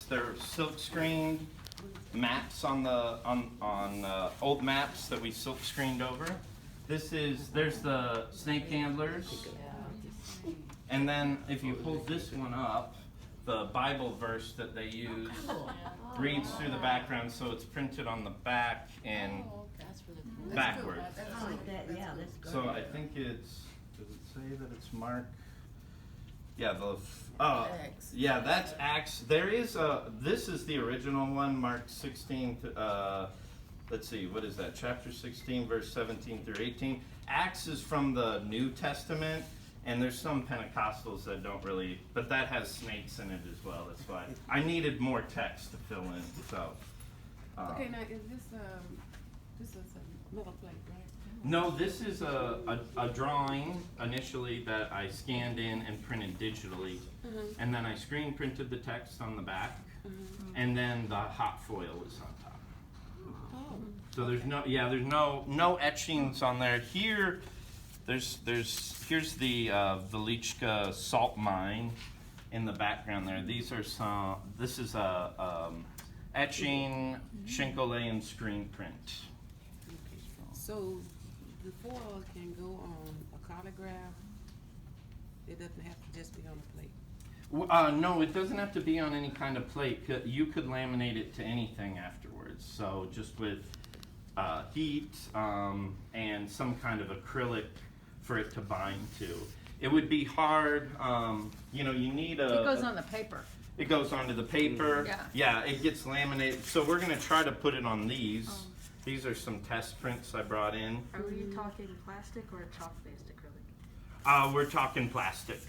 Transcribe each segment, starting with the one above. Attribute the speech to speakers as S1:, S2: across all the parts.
S1: they're silk screened maps on the old maps that we silk screened over. There's the snake handlers, and then if you pull this one up, the Bible verse that they use reads through the background, so it's printed on the back and backwards. So I think it's, does it say that it's Mark? Yeah, yeah, that's Acts. There is this is the original one, Mark 16, let's see, what is that? Chapter 16, verse 17 through 18. Acts is from the New Testament, and there's some Pentecostals that don't really, but that has snakes in it as well. That's why I needed more text to fill in. So.
S2: Okay, now is this is a little plate, right?
S1: No, this is a drawing initially that I scanned in and printed digitally, and then I screen printed the text on the back, and then the hot foil is on top.
S2: Oh.
S1: So there's no etchings on there. Here, here's the Velichka salt mine in the background there. These are this is a etching, Shinkolay, screen print.
S2: So the foil can go on a collograph. It doesn't have to just be on a plate.
S1: No, it doesn't have to be on any kind of plate. You could laminate it to anything afterwards. So just with heat and some kind of acrylic for it to bind to. It would be hard. You need a.
S3: It goes on the paper.
S1: It goes onto the paper.
S3: Yeah.
S1: Yeah, it gets laminated. So we're going to try to put it on these. These are some test prints I brought in.
S3: Are you talking plastic or chalk-based acrylic?
S1: We're talking plastic.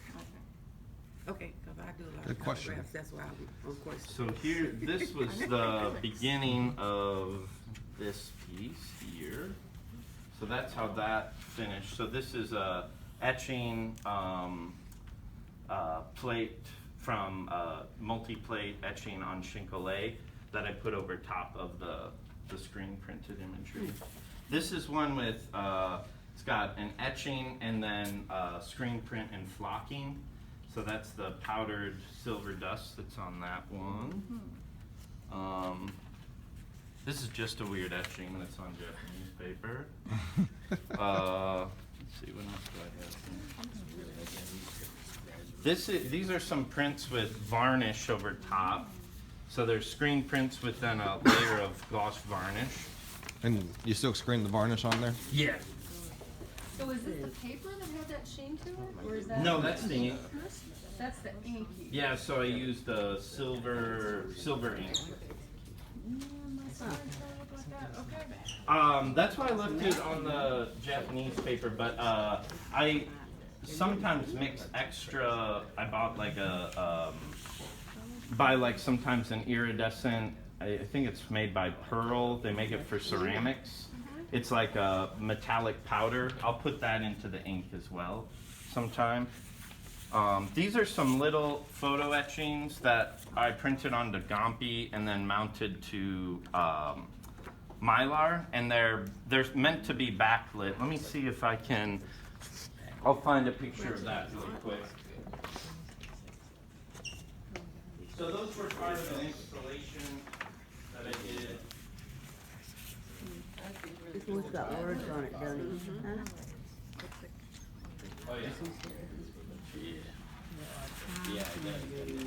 S2: Okay, because I do a lot
S4: Good
S2: of
S4: question.
S2: collographs. That's why I'm question.
S1: So here, this was the beginning of this piece here. So that's how that finished. So this is a etching plate from multi-plate etching on Shinkolay that I put over top of the screen printed imagery. This is one with, it's got an etching and then screen print and flocking. So that's the powdered silver dust that's on that one. This is just a weird etching that's on Japanese paper. Let's see, what else do I have here? These are some prints with varnish over top. So there's screen prints with then a layer of gloss varnish.
S4: And you still screen the varnish on there?
S1: Yeah.
S3: So is this the paper that had that sheen to it, or is that?
S1: No, that's the ink.
S3: That's the ink.
S1: Yeah, so I used the silver ink. That's why I left it on the Japanese paper, but I sometimes mix extra. I bought like sometimes an iridescent, I think it's made by Pearl. They make it for ceramics. It's like a metallic powder. I'll put that into the ink as well sometime. These are some little photo etchings that I printed onto Gampi and then mounted to Mylar, and they're meant to be backlit. Let me see if I can, I'll find a picture of that really quick. So those were part of an installation that I did.
S5: This one's got words on it, doesn't it? Huh?
S1: Oh yeah. Yeah, it does.